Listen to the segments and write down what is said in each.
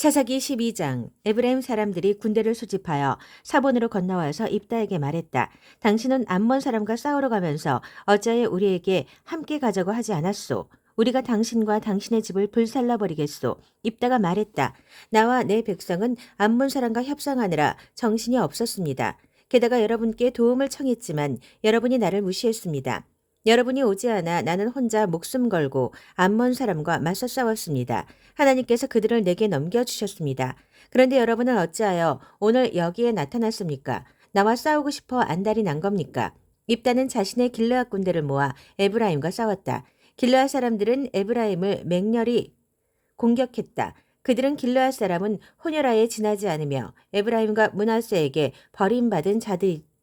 사사기 12장. 에브라임 사람들이 군대를 소집하여 사본으로 건너와서 입다에게 말했다. 당신은 암몬 사람과 싸우러 가면서 어찌하여 우리에게 함께 가자고 하지 않았소? 우리가 당신과 당신의 집을 불살라 버리겠소. 입다가 말했다. 나와 내 백성은 암몬 사람과 협상하느라 정신이 없었습니다. 게다가 여러분께 도움을 청했지만 여러분이 나를 무시했습니다. 여러분이 오지 않아 나는 혼자 목숨 걸고 암몬 사람과 맞서 싸웠습니다. 하나님께서 그들을 내게 넘겨주셨습니다. 그런데 여러분은 어찌하여 오늘 여기에 나타났습니까? 나와 싸우고 싶어 안달이 난 겁니까? 입다는 자신의 길르앗 군대를 모아 에브라임과 싸웠다. 길르앗 사람들은 에브라임을 맹렬히 공격했다. 그들은 길르앗 사람은 호녀라에 지나지 않으며 에브라임과 므낫세에게 버림받은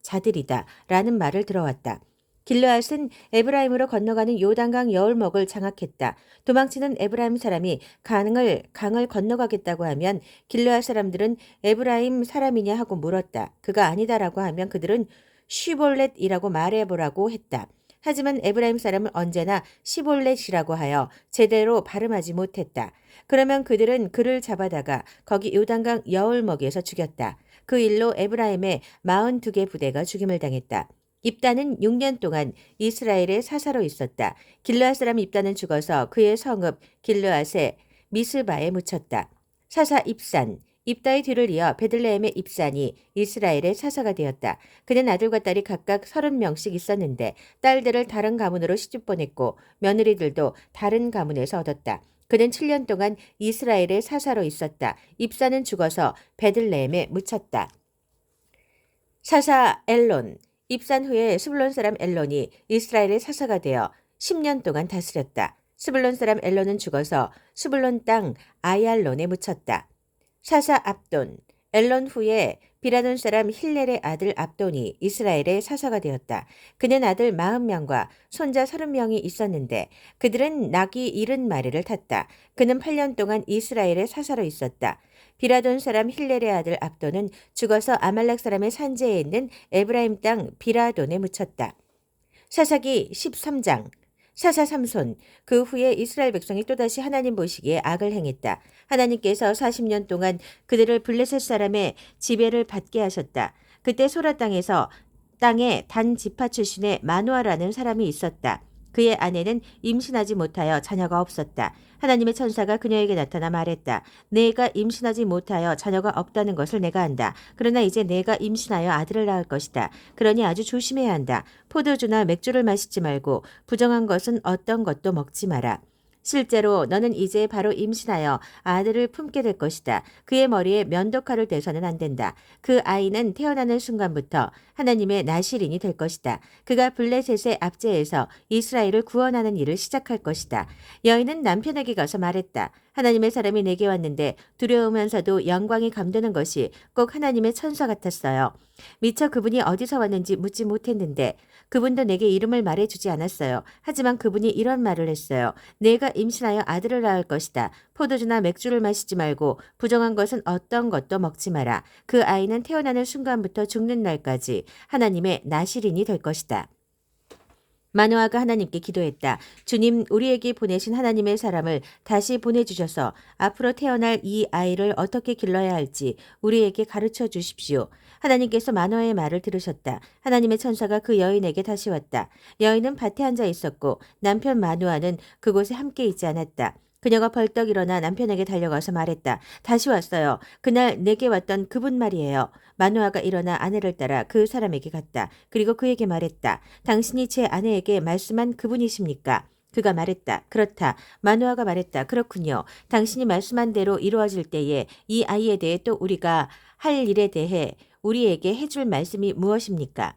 자들이다 라는 말을 들어왔다. 길르앗은 에브라임으로 건너가는 요단강 여울목을 장악했다. 도망치는 에브라임 사람이 강을 건너가겠다고 하면 길르앗 사람들은 에브라임 사람이냐 하고 물었다. 그가 아니다라고 하면 그들은 쉬볼렛이라고 말해보라고 했다. 하지만 에브라임 사람은 언제나 시볼렛이라고 하여 제대로 발음하지 못했다. 그러면 그들은 그를 잡아다가 거기 요단강 여울목에서 죽였다. 그 일로 에브라임의 42개 부대가 죽임을 당했다. 입다는 6년 동안 이스라엘의 사사로 있었다. 길르앗 사람 입다는 죽어서 그의 성읍 길르앗의 미스바에 묻혔다. 사사 입산. 입다의 뒤를 이어 베들레헴의 입산이 이스라엘의 사사가 되었다. 그는 아들과 딸이 각각 30명씩 있었는데 딸들을 다른 가문으로 시집 보냈고 며느리들도 다른 가문에서 얻었다. 그는 7년 동안 이스라엘의 사사로 있었다. 입산은 죽어서 베들레헴에 묻혔다. 사사 엘론. 입산 후에 스불론 사람 엘론이 이스라엘의 사사가 되어 10년 동안 다스렸다. 스불론 사람 엘론은 죽어서 스불론 땅 아얄론에 묻혔다. 사사 압돈. 엘론 후에 비라돈 사람 힐렐의 아들 압돈이 이스라엘의 사사가 되었다. 그는 아들 40명과 손자 30명이 있었는데 그들은 낙이 70마리를 탔다. 그는 8년 동안 이스라엘의 사사로 있었다. 비라돈 사람 힐렐의 아들 압돈은 죽어서 아말렉 사람의 산지에 있는 에브라임 땅 비라돈에 묻혔다. 사사기 13장. 사사 삼손. 그 후에 이스라엘 백성이 또다시 하나님 보시기에 악을 행했다. 하나님께서 40년 동안 그들을 블레셋 사람의 지배를 받게 하셨다. 그때 소라 땅에 단 지파 출신의 마누아라는 사람이 있었다. 그의 아내는 임신하지 못하여 자녀가 없었다. 하나님의 천사가 그녀에게 나타나 말했다. 내가 임신하지 못하여 자녀가 없다는 것을 내가 안다. 그러나 이제 내가 임신하여 아들을 낳을 것이다. 그러니 아주 조심해야 한다. 포도주나 맥주를 마시지 말고 부정한 것은 어떤 것도 먹지 마라. 실제로 너는 이제 바로 임신하여 아들을 품게 될 것이다. 그의 머리에 면도칼을 대서는 안 된다. 그 아이는 태어나는 순간부터 하나님의 나실인이 될 것이다. 그가 블레셋의 압제에서 이스라엘을 구원하는 일을 시작할 것이다. 여인은 남편에게 가서 말했다. 하나님의 사람이 내게 왔는데 두려우면서도 영광이 감도는 것이 꼭 하나님의 천사 같았어요. 미처 그분이 어디서 왔는지 묻지 못했는데 그분도 내게 이름을 말해주지 않았어요. 하지만 그분이 이런 말을 했어요. 내가 임신하여 아들을 낳을 것이다. 포도주나 맥주를 마시지 말고 부정한 것은 어떤 것도 먹지 마라. 그 아이는 태어나는 순간부터 죽는 날까지 하나님의 나실인이 될 것이다. 마노아가 하나님께 기도했다. 주님, 우리에게 보내신 하나님의 사람을 다시 보내주셔서 앞으로 태어날 이 아이를 어떻게 길러야 할지 우리에게 가르쳐 주십시오. 하나님께서 마노아의 말을 들으셨다. 하나님의 천사가 그 여인에게 다시 왔다. 여인은 밭에 앉아 있었고 남편 마노아는 그곳에 함께 있지 않았다. 그녀가 벌떡 일어나 남편에게 달려가서 말했다. 다시 왔어요. 그날 내게 왔던 그분 말이에요. 마노아가 일어나 아내를 따라 그 사람에게 갔다. 그리고 그에게 말했다. 당신이 제 아내에게 말씀한 그분이십니까? 그가 말했다. 그렇다. 마노아가 말했다. 그렇군요. 당신이 말씀한 대로 이루어질 때에 이 아이에 대해 또 우리가 할 일에 대해 우리에게 해줄 말씀이 무엇입니까?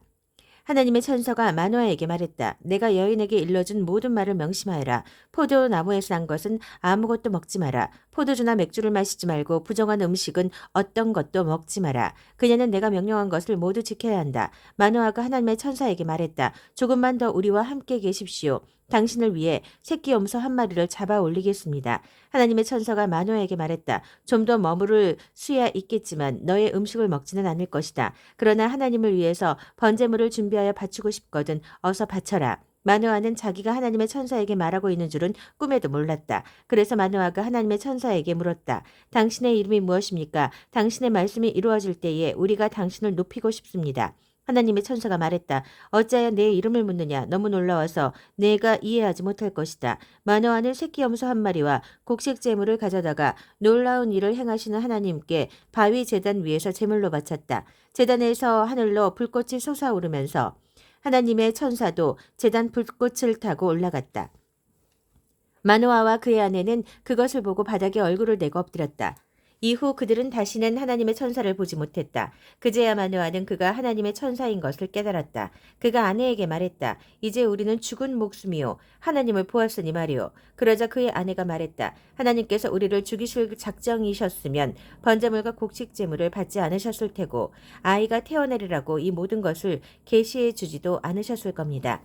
하나님의 천사가 마노아에게 말했다. 내가 여인에게 일러준 모든 말을 명심하여라. 포도나무에서 난 것은 아무것도 먹지 마라. 포도주나 맥주를 마시지 말고 부정한 음식은 어떤 것도 먹지 마라. 그녀는 내가 명령한 것을 모두 지켜야 한다. 마노아가 하나님의 천사에게 말했다. 조금만 더 우리와 함께 계십시오. 당신을 위해 새끼 염소 한 마리를 잡아 올리겠습니다. 하나님의 천사가 마노아에게 말했다. 좀 더 머무를 수야 있겠지만 너의 음식을 먹지는 않을 것이다. 그러나 하나님을 위해서 번제물을 준비하여 바치고 싶거든 어서 바쳐라. 마노아는 자기가 하나님의 천사에게 말하고 있는 줄은 꿈에도 몰랐다. 그래서 마노아가 하나님의 천사에게 물었다. 당신의 이름이 무엇입니까? 당신의 말씀이 이루어질 때에 우리가 당신을 높이고 싶습니다. 하나님의 천사가 말했다. 어찌하여 내 이름을 묻느냐? 너무 놀라워서 내가 이해하지 못할 것이다. 마노아는 새끼 염소 한 마리와 곡식 제물을 가져다가 놀라운 일을 행하시는 하나님께 바위 제단 위에서 제물로 바쳤다. 제단에서 하늘로 불꽃이 솟아오르면서 하나님의 천사도 제단 불꽃을 타고 올라갔다. 마노아와 그의 아내는 그것을 보고 바닥에 얼굴을 대고 엎드렸다. 이후 그들은 다시는 하나님의 천사를 보지 못했다. 그제야 마노아는 그가 하나님의 천사인 것을 깨달았다. 그가 아내에게 말했다. 이제 우리는 죽은 목숨이요. 하나님을 보았으니 말이요. 그러자 그의 아내가 말했다. 하나님께서 우리를 죽이실 작정이셨으면 번제물과 곡식 제물을 받지 않으셨을 테고 아이가 태어나리라고 이 모든 것을 계시해 주지도 않으셨을 겁니다.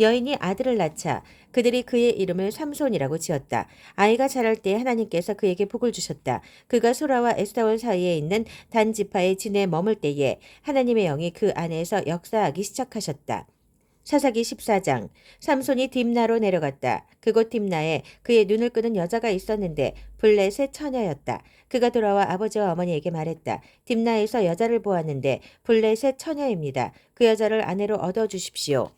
여인이 아들을 낳자 그들이 그의 이름을 삼손이라고 지었다. 아이가 자랄 때 하나님께서 그에게 복을 주셨다. 그가 소라와 에스타올 사이에 있는 단 지파의 진에 머물 때에 하나님의 영이 그 안에서 역사하기 시작하셨다. 사사기 14장 삼손이 딥나로 내려갔다. 그곳 딥나에 그의 눈을 끄는 여자가 있었는데 블렛의 처녀였다. 그가 돌아와 아버지와 어머니에게 말했다. 딥나에서 여자를 보았는데 블렛의 처녀입니다. 그 여자를 아내로 얻어주십시오.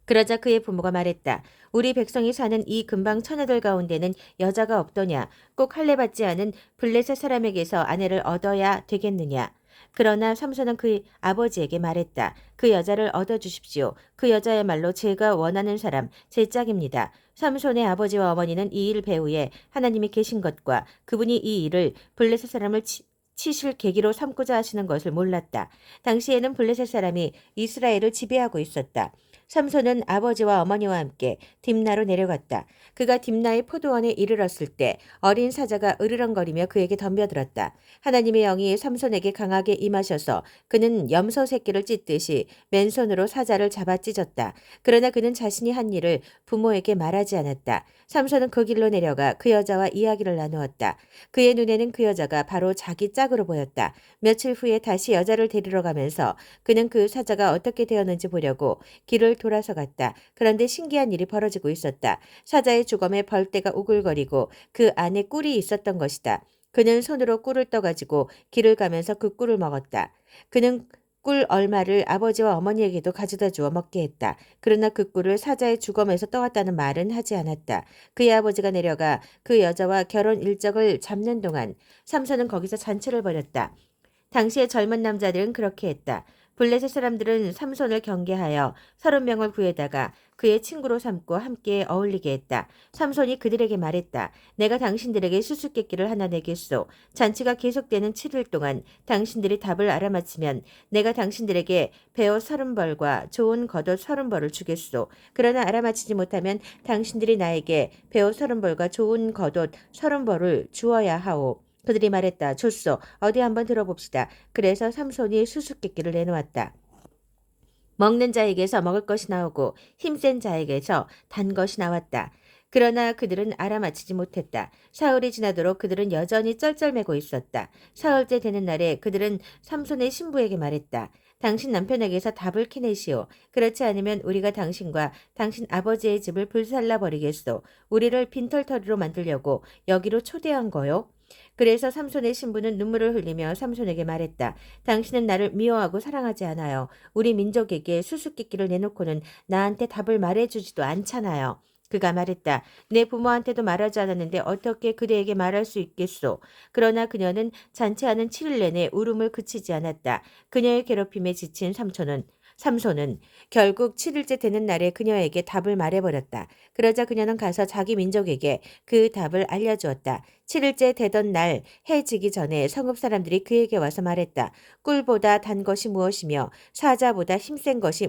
그러자 그의 부모가 말했다. 우리 백성이 사는 이 근방 처녀들 가운데는 여자가 없더냐. 꼭 할례받지 않은 블레셋 사람에게서 아내를 얻어야 되겠느냐. 그러나 삼손은 그 아버지에게 말했다. 그 여자를 얻어주십시오. 그 여자야말로 제가 원하는 사람, 제 짝입니다. 삼손의 아버지와 어머니는 이 일 배후에 하나님이 계신 것과 그분이 이 일을 블레셋 사람을 치실 계기로 삼고자 하시는 것을 몰랐다. 당시에는 블레셋 사람이 이스라엘을 지배하고 있었다. 삼손은 아버지와 어머니와 함께 딥나로 내려갔다. 그가 딥나의 포도원에 이르렀을 때 어린 사자가 으르렁거리며 그에게 덤벼들었다. 하나님의 영이 삼손에게 강하게 임하셔서 그는 염소 새끼를 찢듯이 맨손으로 사자를 잡아 찢었다. 그러나 그는 자신이 한 일을 부모에게 말하지 않았다. 삼손은 그 길로 내려가 그 여자와 이야기를 나누었다. 그의 눈에는 그 여자가 바로 자기 짝으로 보였다. 며칠 후에 다시 여자를 데리러 가면서 그는 그 사자가 어떻게 되었는지 보려고 길을 돌아서 갔다. 그런데 신기한 일이 벌어지고 있었다. 사자의 주검에 벌떼가 우글거리고 그 안에 꿀이 있었던 것이다. 그는 손으로 꿀을 떠가지고 길을 가면서 그 꿀을 먹었다. 그는 꿀 얼마를 아버지와 어머니에게도 가져다 주어 먹게 했다. 그러나 그 꿀을 사자의 주검에서 떠왔다는 말은 하지 않았다. 그의 아버지가 내려가 그 여자와 결혼 일정을 잡는 동안 삼손은 거기서 잔치를 벌였다. 당시의 젊은 남자들은 그렇게 했다. 블레셋 사람들은 삼손을 경계하여 30명을 구해다가 그의 친구로 삼고 함께 어울리게 했다. 삼손이 그들에게 말했다. 내가 당신들에게 수수께끼를 하나 내겠소. 잔치가 계속되는 7일 동안 당신들이 답을 알아맞히면 내가 당신들에게 베어 30벌과 좋은 겉옷 30벌을 주겠소. 그러나 알아맞히지 못하면 당신들이 나에게 베어 30벌과 좋은 겉옷 30벌을 주어야 하오. 그들이 말했다. 좋소. 어디 한번 들어봅시다. 그래서 삼손이 수수께끼를 내놓았다. 먹는 자에게서 먹을 것이 나오고 힘센 자에게서 단 것이 나왔다. 그러나 그들은 알아맞히지 못했다. 사흘이 지나도록 그들은 여전히 쩔쩔매고 있었다. 사흘째 되는 날에 그들은 삼손의 신부에게 말했다. 당신 남편에게서 답을 캐내시오. 그렇지 않으면 우리가 당신과 당신 아버지의 집을 불살라 버리겠소. 우리를 빈털터리로 만들려고 여기로 초대한 거요. 그래서 삼손의 신부는 눈물을 흘리며 삼손에게 말했다. 당신은 나를 미워하고 사랑하지 않아요. 우리 민족에게 수수께끼를 내놓고는 나한테 답을 말해주지도 않잖아요. 그가 말했다. 내 부모한테도 말하지 않았는데 어떻게 그대에게 말할 수 있겠소. 그러나 그녀는 잔치하는 7일 내내 울음을 그치지 않았다. 그녀의 괴롭힘에 지친 삼손은 결국 7일째 되는 날에 그녀에게 답을 말해버렸다. 그러자 그녀는 가서 자기 민족에게 그 답을 알려주었다. 7일째 되던 날 해 지기 전에 성읍 사람들이 그에게 와서 말했다. 꿀보다 단 것이 무엇이며 사자보다 힘센 것이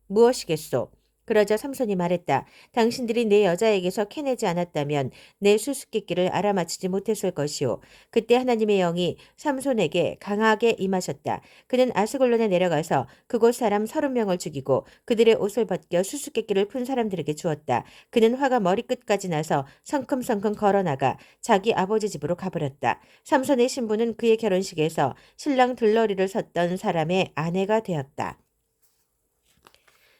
무엇이겠소. 그러자 삼손이 말했다. 당신들이 내 여자에게서 캐내지 않았다면 내 수수께끼를 알아맞히지 못했을 것이오. 그때 하나님의 영이 삼손에게 강하게 임하셨다. 그는 아스글론에 내려가서 그곳 사람 30명을 죽이고 그들의 옷을 벗겨 수수께끼를 푼 사람들에게 주었다. 그는 화가 머리끝까지 나서 성큼성큼 걸어나가 자기 아버지 집으로 가버렸다. 삼손의 신부는 그의 결혼식에서 신랑 들러리를 섰던 사람의 아내가 되었다.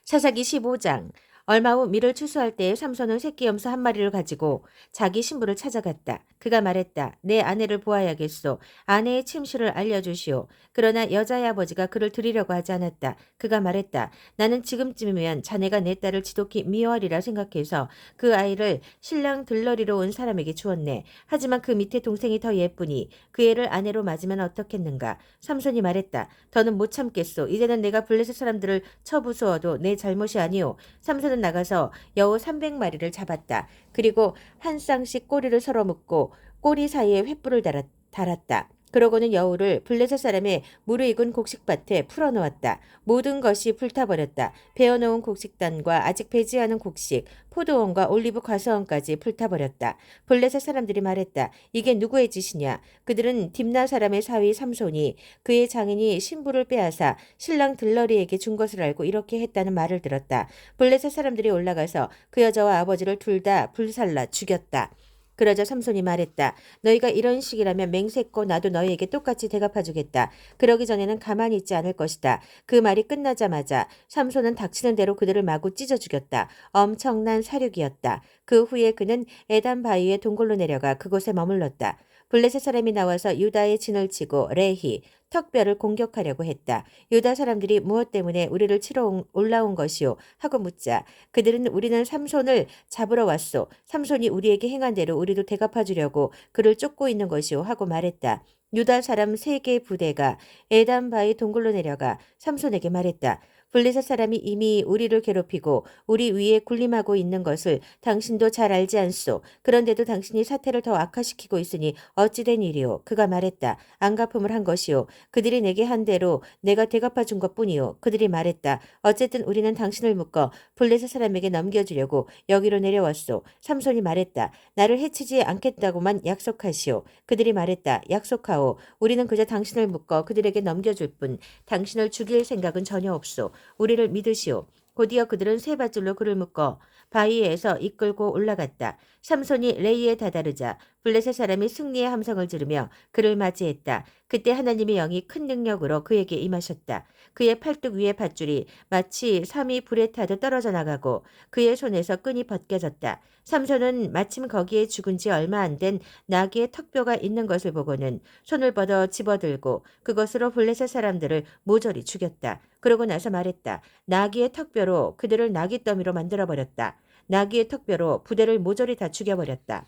사사기 15장. 얼마 후 밀을 추수할 때에 삼손은 새끼 염소 한 마리를 가지고 자기 신부를 찾아갔다. 그가 말했다. 내 아내를 보아야겠소. 아내의 침실을 알려주시오. 그러나 여자의 아버지가 그를 드리려고 하지 않았다. 그가 말했다. 나는 지금쯤이면 자네가 내 딸을 지독히 미워하리라 생각해서 그 아이를 신랑 들러리로 온 사람에게 주었네. 하지만 그 밑에 동생이 더 예쁘니 그 애를 아내로 맞으면 어떻겠는가. 삼손이 말했다. 더는 못 참겠소. 이제는 내가 블레셋 사람들을 쳐부수어도 내 잘못이 아니오. 삼손은 나가서 여우 300마리를 잡았다. 그리고 한 쌍씩 꼬리를 서로 묶고 꼬리 사이에 횃불을 달았다. 그러고는 여우를 블레셋 사람의 무르익은 곡식밭에 풀어놓았다. 모든 것이 불타버렸다. 베어놓은 곡식단과 아직 배지 않은 곡식, 포도원과 올리브 과수원까지 불타버렸다. 블레셋 사람들이 말했다. 이게 누구의 짓이냐? 그들은 딥나 사람의 사위 삼손이 그의 장인이 신부를 빼앗아 신랑 들러리에게 준 것을 알고 이렇게 했다는 말을 들었다. 블레셋 사람들이 올라가서 그 여자와 아버지를 둘 다 불살라 죽였다. 그러자 삼손이 말했다. 너희가 이런 식이라면 맹세코 나도 너희에게 똑같이 대갚아주겠다. 그러기 전에는 가만히 있지 않을 것이다. 그 말이 끝나자마자 삼손은 닥치는 대로 그들을 마구 찢어 죽였다. 엄청난 사륙이었다. 그 후에 그는 에단 바위에 동굴로 내려가 그곳에 머물렀다. 블레셋 사람이 나와서 유다의 진을 치고 레히, 턱뼈를 공격하려고 했다. 유다 사람들이 무엇 때문에 우리를 치러 올라온 것이오? 하고 묻자 그들은 우리는 삼손을 잡으러 왔소. 삼손이 우리에게 행한 대로 우리도 대갚아 주려고 그를 쫓고 있는 것이오. 하고 말했다. 유다 사람 3개 부대가 에단바위 동굴로 내려가 삼손에게 말했다. 블레셋 사람이 이미 우리를 괴롭히고 우리 위에 군림하고 있는 것을 당신도 잘 알지 않소. 그런데도 당신이 사태를 더 악화시키고 있으니 어찌 된 일이오. 그가 말했다. 안갚음을 한 것이오. 그들이 내게 한 대로 내가 대갚아 준 것뿐이오. 그들이 말했다. 어쨌든 우리는 당신을 묶어 블레셋 사람에게 넘겨주려고 여기로 내려왔소. 삼손이 말했다. 나를 해치지 않겠다고만 약속하시오. 그들이 말했다. 약속하오. 우리는 그저 당신을 묶어 그들에게 넘겨줄 뿐 당신을 죽일 생각은 전혀 없소. 우리를 믿으시오. 곧이어 그들은 세 밧줄로 그를 묶어 바위에서 이끌고 올라갔다. 삼손이 레이에 다다르자 블레셋 사람이 승리의 함성을 지르며 그를 맞이했다. 그때 하나님의 영이 큰 능력으로 그에게 임하셨다. 그의 팔뚝 위의 밧줄이 마치 삼이 불에 타듯 떨어져 나가고 그의 손에서 끈이 벗겨졌다. 삼손은 마침 거기에 죽은 지 얼마 안 된 나귀의 턱뼈가 있는 것을 보고는 손을 뻗어 집어들고 그것으로 블레셋 사람들을 모조리 죽였다. 그러고 나서 말했다. 나귀의 턱뼈로 그들을 나귀 더미로 만들어버렸다. 나귀의 턱뼈로 부대를 모조리 다 죽여버렸다.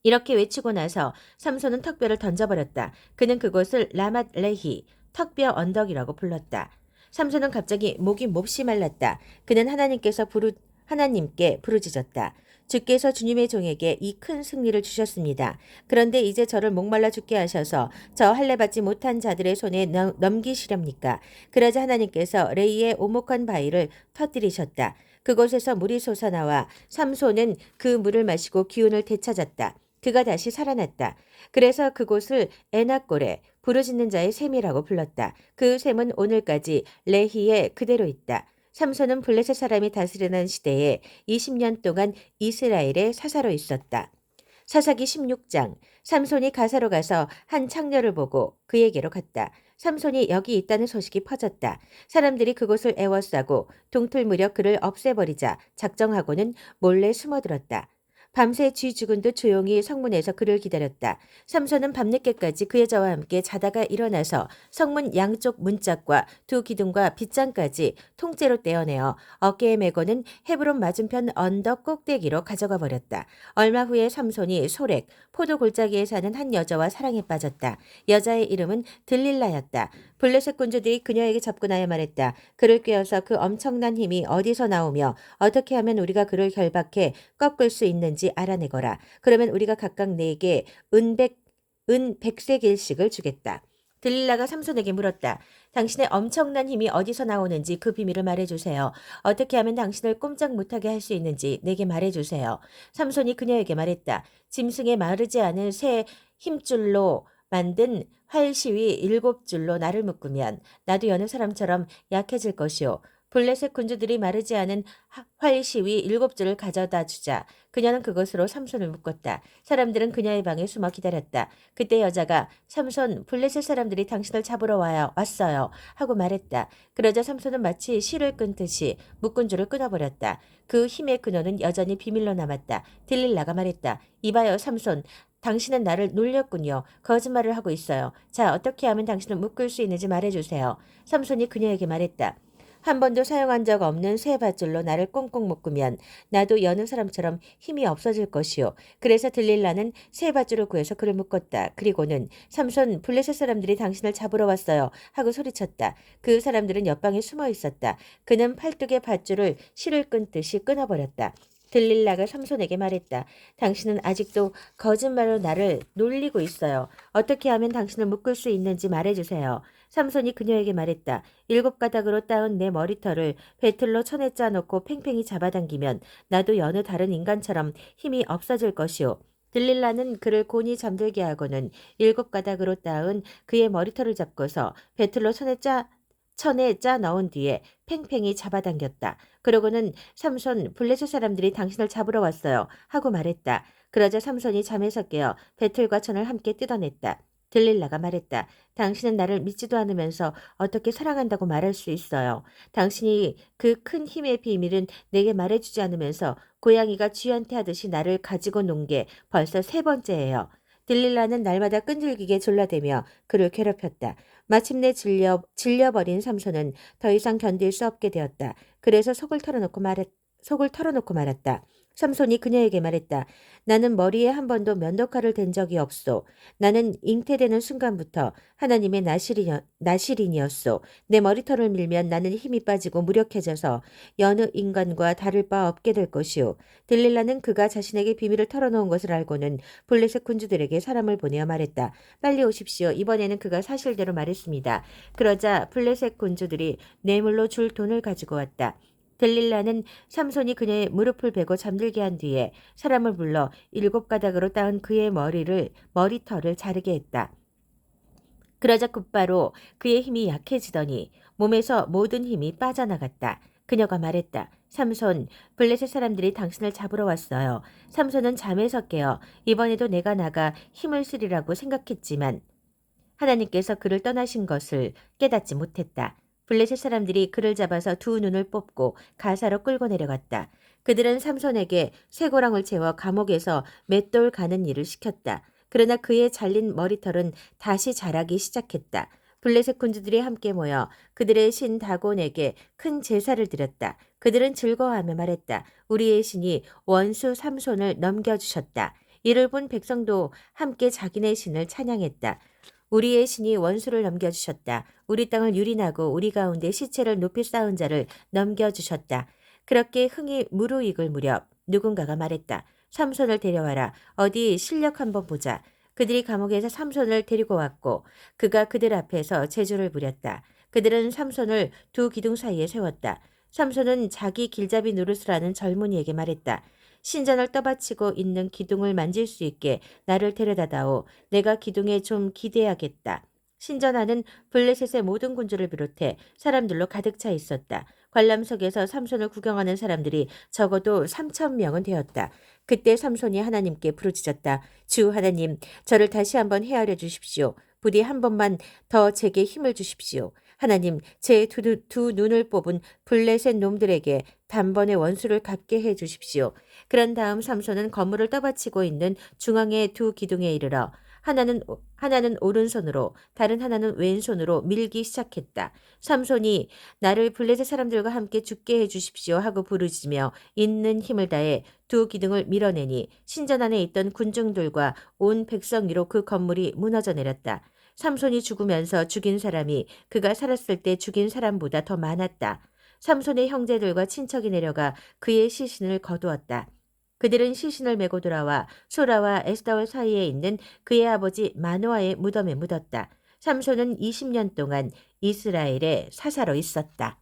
이렇게 외치고 나서 삼손은 턱뼈를 던져버렸다. 그는 그곳을 라맛 레히, 턱뼈 언덕이라고 불렀다. 삼손은 갑자기 목이 몹시 말랐다. 그는 하나님께 부르짖었다. 주께서 주님의 종에게 이 큰 승리를 주셨습니다. 그런데 이제 저를 목말라 죽게 하셔서 저 할례받지 못한 자들의 손에 넘기시렵니까? 그러자 하나님께서 레이의 오목한 바위를 터뜨리셨다. 그곳에서 물이 솟아나와 삼손은 그 물을 마시고 기운을 되찾았다. 그가 다시 살아났다. 그래서 그곳을 에낙골에 부르짖는 자의 샘이라고 불렀다. 그 샘은 오늘까지 레히에 그대로 있다. 삼손은 블레셋 사람이 다스리는 시대에 20년 동안 이스라엘의 사사로 있었다. 사사기 16장. 삼손이 가사로 가서 한 창녀를 보고 그에게로 갔다. 삼손이 여기 있다는 소식이 퍼졌다. 사람들이 그곳을 애워싸고 동틀 무렵 그를 없애버리자 작정하고는 몰래 숨어들었다. 밤새 쥐 죽은 듯 조용히 성문에서 그를 기다렸다. 삼손은 밤늦게까지 그 여자와 함께 자다가 일어나서 성문 양쪽 문짝과 두 기둥과 빗장까지 통째로 떼어내어 어깨에 메고는 헤브론 맞은편 언덕 꼭대기로 가져가 버렸다. 얼마 후에 삼손이 소렉, 포도 골짜기에 사는 한 여자와 사랑에 빠졌다. 여자의 이름은 들릴라였다. 블레셋 군주들이 그녀에게 접근하여 말했다. 그를 꿰어서 그 엄청난 힘이 어디서 나오며 어떻게 하면 우리가 그를 결박해 꺾을 수 있는지 알아내거라. 그러면 우리가 각각 네게 은 100세겔씩을 주겠다. 들릴라가 삼손에게 물었다. 당신의 엄청난 힘이 어디서 나오는지 그 비밀을 말해주세요. 어떻게 하면 당신을 꼼짝 못하게 할 수 있는지 내게 말해주세요. 삼손이 그녀에게 말했다. 짐승에 마르지 않은 새 힘줄로 만든 활시위 7줄로 나를 묶으면 나도 여느 사람처럼 약해질 것이오. 블레셋 군주들이 마르지 않은 활시위 7줄을 가져다 주자 그녀는 그것으로 삼손을 묶었다. 사람들은 그녀의 방에 숨어 기다렸다. 그때 여자가 삼손 블레셋 사람들이 당신을 잡으러 왔어요 하고 말했다. 그러자 삼손은 마치 실을 끊듯이 묶은 줄을 끊어버렸다. 그 힘의 근원은 여전히 비밀로 남았다. 딜릴라가 말했다. 이봐요 삼손. 당신은 나를 놀렸군요. 거짓말을 하고 있어요. 자, 어떻게 하면 당신을 묶을 수 있는지 말해주세요. 삼손이 그녀에게 말했다. 한 번도 사용한 적 없는 새 밧줄로 나를 꽁꽁 묶으면 나도 여느 사람처럼 힘이 없어질 것이요. 그래서 들릴라는 새 밧줄을 구해서 그를 묶었다. 그리고는 삼손 블레셋 사람들이 당신을 잡으러 왔어요 하고 소리쳤다. 그 사람들은 옆방에 숨어 있었다. 그는 팔뚝의 밧줄을 실을 끊듯이 끊어버렸다. 들릴라가 삼손에게 말했다. 당신은 아직도 거짓말로 나를 놀리고 있어요. 어떻게 하면 당신을 묶을 수 있는지 말해주세요. 삼손이 그녀에게 말했다. 7가닥으로 따은 내 머리털을 배틀로 천에 짜놓고 팽팽히 잡아당기면 나도 여느 다른 인간처럼 힘이 없어질 것이오. 들릴라는 그를 곤히 잠들게 하고는 7가닥으로 따은 그의 머리털을 잡고서 배틀로 천에 짜 넣은 뒤에 팽팽히 잡아당겼다. 그러고는 삼손 블레셋 사람들이 당신을 잡으러 왔어요 하고 말했다. 그러자 삼손이 잠에서 깨어 배틀과 천을 함께 뜯어냈다. 들릴라가 말했다. 당신은 나를 믿지도 않으면서 어떻게 사랑한다고 말할 수 있어요. 당신이 그 큰 힘의 비밀은 내게 말해주지 않으면서 고양이가 쥐한테 하듯이 나를 가지고 논 게 벌써 3번째예요. 들릴라는 날마다 끈질기게 졸라대며 그를 괴롭혔다. 마침내 질려버린 삼손은 더 이상 견딜 수 없게 되었다. 그래서 속을 털어놓고 말았다. 삼손이 그녀에게 말했다. 나는 머리에 한 번도 면도칼을 댄 적이 없소. 나는 잉태되는 순간부터 하나님의 나실인이었소. 내 머리털을 밀면 나는 힘이 빠지고 무력해져서 여느 인간과 다를 바 없게 될 것이오. 들릴라는 그가 자신에게 비밀을 털어놓은 것을 알고는 블레셋 군주들에게 사람을 보내어 말했다. 빨리 오십시오. 이번에는 그가 사실대로 말했습니다. 그러자 블레셋 군주들이 뇌물로 줄 돈을 가지고 왔다. 들릴라는 삼손이 그녀의 무릎을 베고 잠들게 한 뒤에 사람을 불러 7가닥으로 따은 그의 머리털을 자르게 했다. 그러자 곧바로 그의 힘이 약해지더니 몸에서 모든 힘이 빠져나갔다. 그녀가 말했다. 삼손, 블레셋 사람들이 당신을 잡으러 왔어요. 삼손은 잠에서 깨어 이번에도 내가 나가 힘을 쓰리라고 생각했지만 하나님께서 그를 떠나신 것을 깨닫지 못했다. 블레셋 사람들이 그를 잡아서 두 눈을 뽑고 가사로 끌고 내려갔다. 그들은 삼손에게 쇠고랑을 채워 감옥에서 맷돌 가는 일을 시켰다. 그러나 그의 잘린 머리털은 다시 자라기 시작했다. 블레셋 군주들이 함께 모여 그들의 신 다곤에게 큰 제사를 드렸다. 그들은 즐거워하며 말했다. 우리의 신이 원수 삼손을 넘겨주셨다. 이를 본 백성도 함께 자기네 신을 찬양했다. 우리의 신이 원수를 넘겨주셨다. 우리 땅을 유린하고 우리 가운데 시체를 높이 쌓은 자를 넘겨주셨다. 그렇게 흥이 무르익을 무렵 누군가가 말했다. 삼손을 데려와라. 어디 실력 한번 보자. 그들이 감옥에서 삼손을 데리고 왔고 그가 그들 앞에서 제주를 부렸다. 그들은 삼손을 두 기둥 사이에 세웠다. 삼손은 자기 길잡이 노릇을 하는 젊은이에게 말했다. 신전을 떠받치고 있는 기둥을 만질 수 있게 나를 데려다다오. 내가 기둥에 좀 기대야겠다. 신전 안은 블레셋의 모든 군주를 비롯해 사람들로 가득 차 있었다. 관람석에서 삼손을 구경하는 사람들이 적어도 3,000명은 되었다. 그때 삼손이 하나님께 부르짖었다. 주 하나님, 저를 다시 한번 헤아려 주십시오. 부디 한 번만 더 제게 힘을 주십시오. 하나님, 제 두 눈을 뽑은 블레셋 놈들에게 단번에 원수를 갚게 해 주십시오. 그런 다음 삼손은 건물을 떠받치고 있는 중앙의 두 기둥에 이르러 하나는 오른손으로 다른 하나는 왼손으로 밀기 시작했다. 삼손이 나를 블레셋 사람들과 함께 죽게 해 주십시오 하고 부르짖으며 있는 힘을 다해 두 기둥을 밀어내니 신전 안에 있던 군중들과 온 백성 위로 그 건물이 무너져 내렸다. 삼손이 죽으면서 죽인 사람이 그가 살았을 때 죽인 사람보다 더 많았다. 삼손의 형제들과 친척이 내려가 그의 시신을 거두었다. 그들은 시신을 메고 돌아와 소라와 에스다올 사이에 있는 그의 아버지 마노아의 무덤에 묻었다. 삼손은 20년 동안 이스라엘의 사사로 있었다.